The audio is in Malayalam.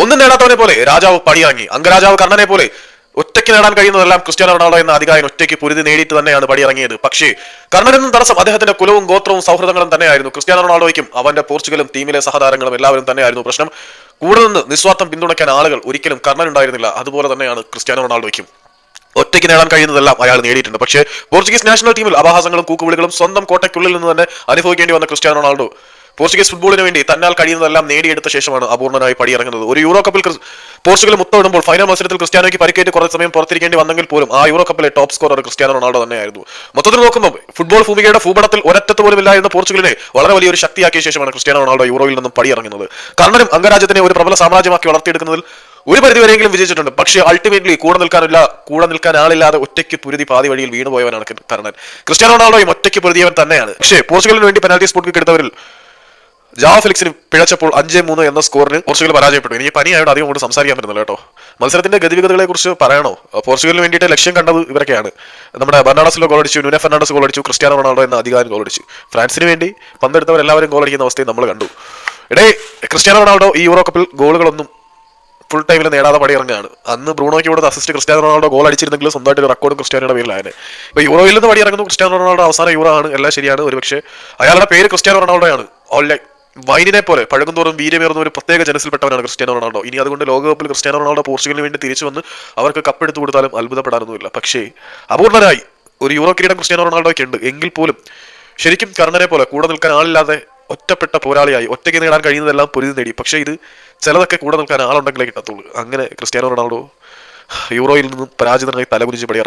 ഒന്നും നേടാത്തവനെ പോലെ രാജാവ് പടിയിറങ്ങി. അംഗരാജാവ് കർണനെ പോലെ ഒറ്റയ്ക്ക് നേടാൻ കഴിയുന്നതെല്ലാം ക്രിസ്ത്യാനോ റൊണാൾഡോ എന്ന അധികാരൻ ഒറ്റയ്ക്ക് പൊരുതി നേടിയിട്ട് തന്നെയാണ് പടിയിറങ്ങിയത്. പക്ഷേ കർണനെന്നും തടസ്സം അദ്ദേഹത്തിന്റെ കുലവും ഗോത്രവും സൗഹൃദങ്ങളും തന്നെയായിരുന്നു. ക്രിസ്ത്യാനോ റൊണാൾഡോയ്ക്കും അവന്റെ പോർച്ചുഗലും ടീമിലെ സഹതാരങ്ങളും എല്ലാവരും തന്നെയായിരുന്നു പ്രശ്നം. കൂടെ നിന്ന് നിസ്വാർത്ഥം പിന്തുണയ്ക്കാൻ ആളുകൾ ഒരിക്കലും കർണൻ ഉണ്ടായിരുന്നില്ല. അതുപോലെ തന്നെയാണ് ക്രിസ്ത്യാനോ റൊണാൾഡോയ്ക്കും. ഒറ്റയ്ക്ക് നേടാൻ കഴിയുന്നതെല്ലാം അയാൾ നേടിയിട്ടുണ്ട്. പക്ഷേ പോർച്ചുഗീസ് നാഷണൽ ടീമിൽ അപഹാസങ്ങളും കൂക്കുവിളികളും സ്വന്തം കോട്ടയ്ക്കുള്ളിൽ നിന്ന് തന്നെ അനുഭവിക്കേണ്ടി വന്ന ക്രിസ്ത്യാനോ റൊണാൾഡോ പോർച്ചുഗീസ് ഫുട്ബോളിന് വേണ്ടി തന്നാൽ കഴിയുന്നതെല്ലാം നേടിയെടുത്ത ശേഷമാണ് അപൂർണനായി പടിയിറങ്ങുന്നത്. ഒരു യൂറോ കപ്പിൽ പോർച്ചുഗൽ മുത്തമിടുമ്പോൾ ഫൈനൽ മത്സരത്തിൽ ക്രിസ്ത്യാനോയ്ക്ക് പരിക്കേറ്റ് കുറച്ച് സമയം പുറത്തിരിക്കേണ്ടി വന്നെങ്കിൽ പോലും ആ യൂറോ കപ്പിലെ ടോപ്പ് സ്കോറർ ക്രിസ്ത്യാനോ റൊണാൾഡോ തന്നെയായിരുന്നു. മൊത്തത്തിൽ നോക്കുമ്പോൾ ഫുട്ബോൾ ഭൂമികയുടെ ഭൂപടത്തിൽ ഒരറ്റത്ത് പോലും ഇല്ലായിരുന്ന പോർച്ചുഗലിനെ വളരെ വലിയൊരു ശക്തിയാക്കിയ ശേഷമാണ് ക്രിസ്ത്യാനോ റൊണാൾഡോ യൂറോയിൽ നിന്നും പടിയിറങ്ങുന്നത്. കർണനും അംഗരാജ്യത്തിനെ ഒരു പ്രബല സാമ്രാജ്യമാക്കി വളർത്തിയെടുക്കുന്നതിൽ ഒരു പരിധിവരെയെങ്കിലും വിജയിച്ചിട്ടുണ്ട്. പക്ഷേ അൾട്ടിമേറ്റ്ലി കൂടെ നിൽക്കാൻ ആളില്ലാതെ ഒറ്റയ്ക്ക് പൊരുതി പാതി വഴിയിൽ വീണുപോയവനാണ് കർണൻ. ക്രിസ്ത്യാനോ റൊണാൾഡോയും ഒറ്റയ്ക്ക് പൊരുതിയവൻ തന്നെയാണ്. പക്ഷേ പോർച്ചുഗലിന് വേണ്ടി പെനാൽറ്റി സ്പോട്ട് കിക്ക് എടുത്തവരിൽ ജാവോ ഫെലിക്സിന് പിഴച്ചപ്പോൾ 5-3 എന്ന സ്കോറിന് പോർച്ചുഗൽ പരാജയപ്പെട്ടു. എനിക്ക് പനിയായോട് അധികം കൊണ്ട് സംസാരിക്കാൻ പറ്റുന്നില്ല കേട്ടോ. മത്സരത്തിന്റെ ഗതിവിഗതികളെ കുറിച്ച് പറയണോ? പോർച്ചുഗലിന് വേണ്ടിയിട്ട് ലക്ഷ്യം കണ്ടത് ഇവരൊക്കെയാണ്. നമ്മുടെ ബെർണാഡസിലോ ഗോൾ അടിച്ചു, ന്യൂനോ ഫെർണാണ്ടസ് ഗോൾ അടിച്ചു, ക്രിസ്ത്യാനോ റൊണാൾഡോ എന്ന അധികാരം ഗോൾ അടിച്ചു. ഫ്രാൻസിന് വേണ്ടി പന്തെടുത്തവരെല്ലാവരും ഗോൾ അടിക്കുന്ന അവസ്ഥയും നമ്മൾ കണ്ടു. ക്രിസ്ത്യാനോ റൊണാൾഡോ ഈ യൂറോ കപ്പിൽ ഗോളുകളൊന്നും ഫുൾ ടൈമിൽ നേടാതെ പടിയിറങ്ങുകയാണ്. അന്ന് ബ്രൂണോയ്ക്ക് കൊടുത്ത അസിസ്റ്റ് ക്രിസ്ത്യാനോ റൊണാൾഡോ ഗോൾ അടിച്ചിരുന്നെങ്കിൽ സ്വന്തമായിട്ട് ഒരു റെക്കോർഡും ക്രിസ്ത്യാനോയുടെ പേരിലാണ്. ഇപ്പൊ യൂറോയിൽ നിന്ന് പടിയിറങ്ങുന്നു ക്രിസ്ത്യാനോ റൊണാൾഡോ. അവസാന യൂറോ ആണ്, എല്ലാം ശരിയാണ്. ഒരുപക്ഷെ അയാളുടെ പേര് ക്രിസ്ത്യാനോ റൊണാൾഡോയാണ്. വൈനിനെ പോലെ പഴകുന്തോറും വീര്യമേറുന്ന ഒരു പ്രത്യേക ജനസിൽപ്പെട്ടവനാണ് ക്രിസ്ത്യാനോ റൊണാൾഡോ. ഇനി അതുകൊണ്ട് ലോകകപ്പിൽ ക്രിസ്ത്യാനോ റൊണാൾഡോ പോർച്ചുഗലിന് വേണ്ടി തിരിച്ചു വന്ന് അവർക്ക് കപ്പെടുത്തു കൊടുത്താലും അത്ഭുതപ്പെടാനൊന്നുമില്ല. പക്ഷേ അപൂർണരായി ഒരു യൂറോ കിരീടം ക്രിസ്ത്യാനോ റൊണാൾഡോയ്ക്ക് ഉണ്ട്. എങ്കിൽ പോലും ശരിക്കും കർണനെ പോലെ കൂടെ നിൽക്കാൻ ആളില്ലാതെ ഒറ്റപ്പെട്ട പോരാളിയായി ഒറ്റയ്ക്ക് നേടാൻ കഴിയുന്നതെല്ലാം പൊരുതി നേടി. പക്ഷേ ഇത് ചിലതൊക്കെ കൂടെ നിൽക്കാൻ ആളുണ്ടെങ്കിലേ കിട്ടത്തുള്ളൂ. അങ്ങനെ ക്രിസ്ത്യാനോ റൊണാൾഡോ യൂറോയിൽ നിന്നും പരാജിതനായി തലകുനിച്ച് പടിയിറങ്ങി.